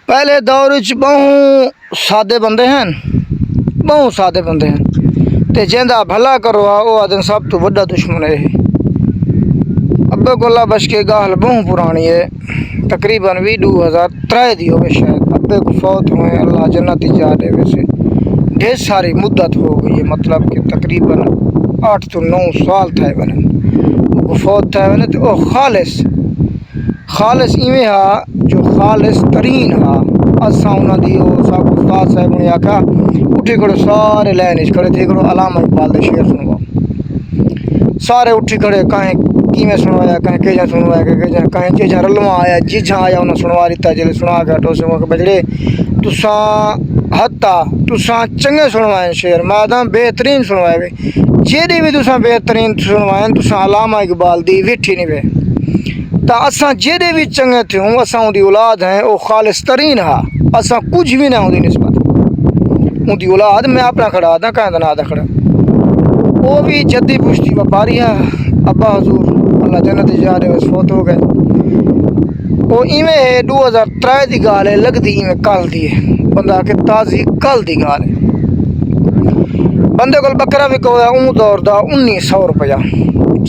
پہلے دور بہوں سادے بندے ہیں، بہوں سادے بندے ہیں تے جیندا بھلا کرو وہ آدن سب تو بڑا دشمن ہے۔ ابے گلا بش کے گال بہوں پرانی ہے، تقریباً 2003 دی ہوگی شاید۔ ابے کو فوت ہوئے، اللہ جنت جا دے۔ ویسے ڈھیر ساری مدت ہو گئی ہے، مطلب کہ تقریباً 8 تو 9 سال تھے بنے وہ فوت تھے بنے۔ تو وہ خالص ایویں ہا جو خالص ترین ہا۔ اساں انہاں دی او سب استاد صاحب نے آکھا اٹھی کھڑے سارے لائن وچ کھڑے تھے کرو علامہ اقبال دے شعر سنوا۔ سارے اٹھی کھڑے، کہیں کیویں سنوایا، کہیں کیجا سنوایا، کہیں جیجا رلواں آیا، جیجا آیا انہاں سنوا دیتا۔ جلے سنا کے ہٹو سے بجڑے تساں حتا تساں چنگے سنوائے شعر، مادام بہترین سنوائے وے، جیڑی بھی تساں بہترین سنوائے تساں علامہ اقبال دی ویٹھی نہیں وے۔ تا اساں جیڑے بھی چنگے تھے ہوں، اساں دی اولاد ہیں، او خالص ترین ہا، اساں کچھ بھی نہ ہوں دی نسبت ان دی اولاد۔ میں اپنا کھڑا دا کہیں دا نہ کھڑا، وہ بھی جدی پشتی وپاری ہے۔ ابا حضور اللہ جنت جا رہے فوت ہو گئے۔ وہ ایویں 2003 دی گال ہے، لگ دی ایویں کل دی ہے، بندہ کہ تازی کل دی گال ہے۔ بندے کو بکرا بھی کویا اون دور دا 1900 روپیہ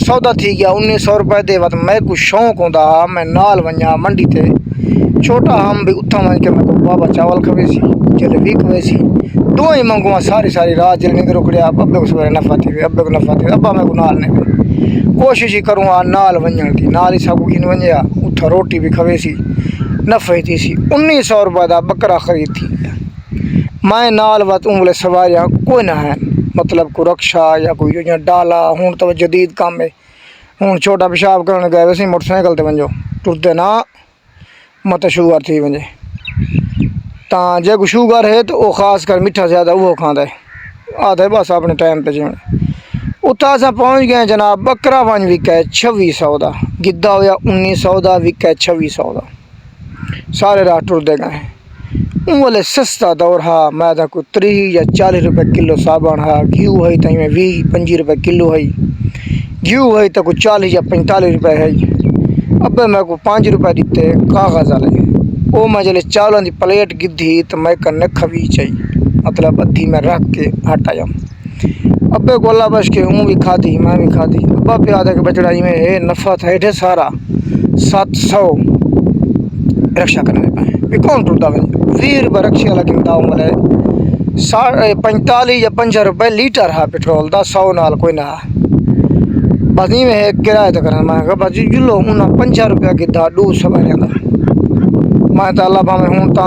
سودا تھی گیا۔ 1900 روپے دے وقت میں کو شوق ہوندا ہا میں نال ونجا منڈی تے، چھوٹا ہم بھی اتھا ون کے میں کو بابا چاول کھوے سی، جلیبی کھوے سی، دو ہی منگواں ساری رات جل نہیں رکڑیا۔ ابے کو سویرے نفع تھی وے، ابے کو نفع تھی، ابا میں کو نال نہیں وے، کوشش ہی کروں آ نال ونجن دی، نال ہی سب کین ونجیا، اتھا روٹی بھی کھوے سی، نفع ہی تھی سی۔ 1900 روپے دا بکرا خرید تھی میں نال وقت انگلے سواریاں کوئی نہ ہیں، مطلب کو رکشا یا کوئی جو ڈالا ہوں تو جدید کام ہے۔ ہوں چھوٹا پیشاب کرنے گئے ویسے موٹر سائیکل تے ونجو ٹرتے نہ مت شوگر تھی ونجے تاں جے کو شوگر ہے تو وہ خاص کر میٹھا زیادہ وہ کھاندا ہے، آدھے بس اپنے ٹائم پہ جیونے۔ اتھا اساں پہنچ گئے جناب، بکرا ونج وکے 2600 دا، گدھا ہویا 1900 دا، وکے 2600 دا، سارے راہ ٹردے گئے۔ اون والے سستا دور ہا، میں دا کو 30 یا 40 روپے کلو صابن ہا، گھیو ہے تائیں 20-25 روپے کلو ہے، گھیو ہے تو کو 40 یا 45 روپے ہے۔ ابے میں کو 5 روپے دیتے کاغذ والے، او میں جلے چاولاں دی پلیٹ گدھی تو میں کنے کھوی چاہی، مطلب ادھی میں رکھ کے ہٹایا۔ ابے کو اللہ بش کے اون بھی کھادی میں بھی کھادی۔ ابا پہ آدھا کہ بچڑائی میں ہے نفع تھا ایڈے سارا 700 رکشہ کرنے پائیں بھی کون ٹرتا ہے 20 روپے رکشے والا کنتا ہوں مرے 45 یا 50 روپے لیٹر ہے پیٹرول دا، 100 نال کوئی نہ بس نہیں میں کرایہ تو کرنا۔ میں کہا بس جلو انہاں 50 روپیہ گدھا 200 بھریا دا، میں تو اللہ میں ہوں تا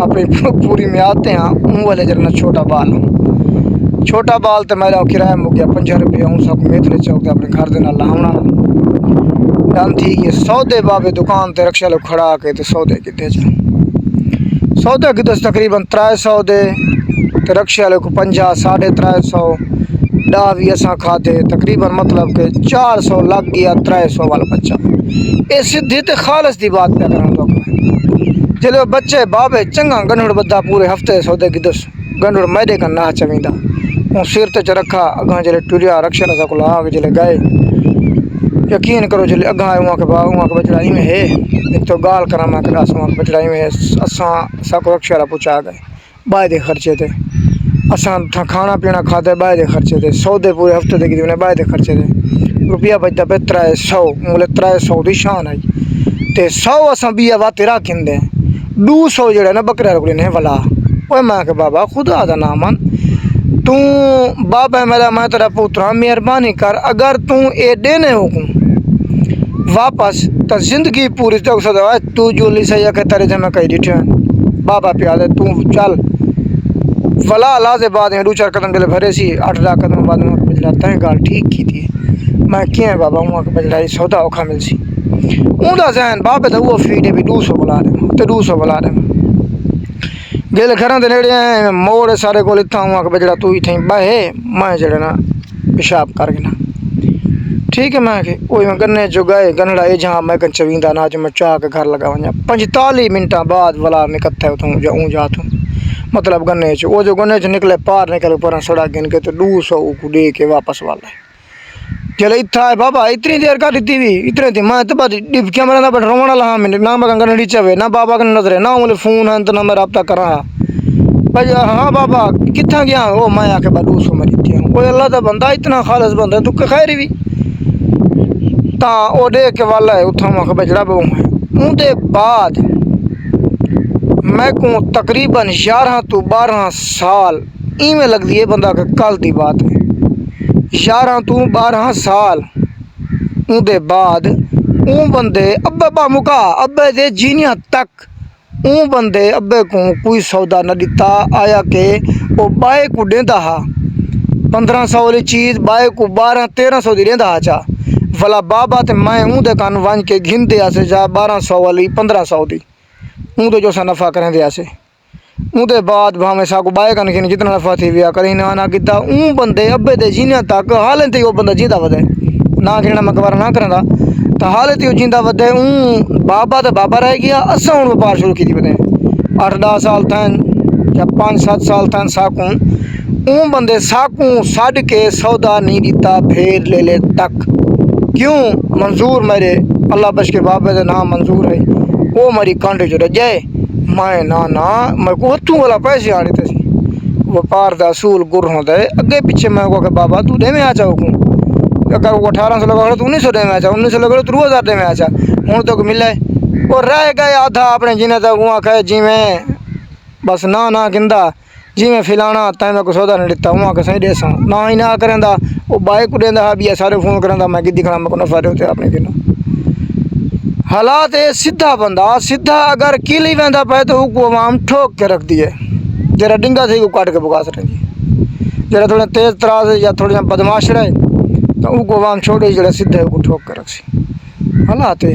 اپنی پوری میں آتے ہیں اون والے جرنا چھوٹا بال ہوں، چھوٹا بال تو میرا کرایہ مک گیا 50 روپیہ ہوں سب میتھلے چوک تے اپنے گھر دے نال لاؤنا ڈان تھی کہ سودے بابے دکان تے رکشہ لوگ کھڑا کے تے سودے کتے جا سودے کتے تقریباً 300 دے تے رکشہ لوگ 50 350 ڈا بھی اساں کھاتے تقریباً مطلب کہ 400 لگ گیا 300 والا بچہ۔ اے سدھی تے خالص دی بات پہ کرنا تو جلے بچے بابے چنگا گنڑ بدا پورے ہفتے سودے کی دس گنڑ میدے کا نہ چویندا ہوں سر تے چ رکھا اگاں جلے ٹریا رکشہ رسا کو لا کے جلے گئے۔ یقین کرو جلے اگاں آئے وہاں کے با وہاں کے بچڑائی میں ہے ایک تو گال کرا میں کہ وہاں کے بچڑائی میں ہے اساں سا کو رکشہ پہنچا گئے بائے دے خرچے تے اساں کھانا پینا کھاتے بائے دے خرچے تے سودے پورے ہفتے دے کی بائے دے خرچے تے روپیہ بچتا پہ 300 مولے 300 دی شان آئی تے 100 اساں بیا واتے راکھن دیں 200 جڑا نا بکرا رکھنے نے والا اوے میں کہ بابا خدا دا نام تو بابا میرا میں تیرا پوترا مہربانی کر اگر تو اے دینے حکم واپس تا زندگی پوری تک سدا تو جو لی سیا کہ تیرے جمع کئی ڈٹھے بابا پیادے تو چل ولا لازے بعد ہیں 2-4 قدم جلے بھرے سی 8-10 قدم بعد میں بجلا تائیں گال ٹھیک کی تھی میں کیا بابا ہوں کہ بجلا سودا اوکھا مل سی اون دا ذہن بابے دا وہ فیڈے بھی 200 بلا رہے تے 200 بلا رہے گل گھراں دے نیڑے ہیں موڑ سارے کول اتھا ہوں کہ بجلا تو ہی تھیں بہے میں جڑے نا پیشاب کر گنا ٹھیک ہے میں کہ کوئی میں گنے جو گئے گنڑا اے جہاں میں کن چویندا نا جو میں چاہ کے گھر لگا ونجا 45 منٹاں بعد ولا نکتا ہے اتھوں جو اون جاتوں مطلب گنے چ وہ جو گنے چ نکلے پار نکل پر سڑا گن کے تو 200 کو دے کے واپس والا چلو اتنا ہے بابا اتنی دیر کا دیتی بھی اتنے تھی میں تو بات ڈب کیمرہ نہ بیٹھ رونا لہا میں نہ میں کنگن نیچے ہوئے نہ بابا کا نظر ہے نہ مجھے فون ہے تو نہ میں رابطہ کر رہا بھائی ہاں بابا کتنا گیا وہ میں آ کے بعد اس کو مری تھی وہ اللہ کا بندہ اتنا خالص بندہ ہے تو کہ خیر بھی تا وہ دیکھ کے والا ہے اتھا میں بجڑا بہوں ہے ان دے بعد میں کو تقریباً 11 تو 12 سال ایویں لگ دی ہے بندہ کہ کل دی بات ہے 11 تو 12 سال ان دے بعد اون بندے ابے با مکا ابے دے جینیاں تک اون بندے ابے کو کوئی سودا نہ دیتا آیا کہ وہ بائے کو دیندا ہا 1500 والی چیز بائے کو 1200-1300 دی دیندا ہا چا ولا بابا تے میں اون دے کان وان کے گھن دیا سے جا 1200 والی 1500 دی اون دے جو سا نفع کریں دیا سے اون دے بعد بھاویں سا کو بائے کن گھن جتنا نفع تھی ویا کریں نہ کیتا اون بندے ابے دے جینیاں تک حالیں تے وہ بندہ جیندا ودے نہ گھننا میں گوارا نہ کرندا تو حالیں تے جیندا ودے اون بابا تے بابا رہ گیا اساں ہن وپار شروع کیتی ودے 8-10 سال تھن یا 5-7 سال تھن ساکوں اون بندے ساکوں سڈ کے سودا نہیں دیتا پھیر لے لے تک کیوں منظور میرے اللہ بش کے بابے دے نام منظور ہے وہ میری کانڈ جو رجے میں میں کو ہتھوں والا پیسے آنے تے سی وپار دا اصول گر ہوندا ہے اگے پیچھے میں کو کہ بابا تو دے میں آ چاہو کو اگر وہ 1800 لگا تو 1900 دے میں آ چا 1900 لگا تو 2000 دے میں آ چا ہوں تو ملے وہ رہ گئے آدھا اپنے جینے تک وہاں کہے جی میں بس نہ گندا جی میں فلانا تائیں میں کو سودا نہیں دیتا وہاں کہ صحیح دے سا نہ ہی نہ کریں دا وہ بائک کو دیندا بھی سارے فون کریں دا میں گدی کھڑا میں کو نفع دے ہوتے اپنے گنا حالات ہے سیدھا بندہ سیدھا اگر کیلی ویندا پے تو کو عوام ٹھوک کے رکھ دیے جرا ڈنگا سے کو کاٹ کے بکا سکیں جی جرا تھوڑا تیز تراز یا تھوڑا بدماش رہے تو کو عوام چھوڑے جڑا سیدھا کو ٹھوک کے رکھ سی حالات ہے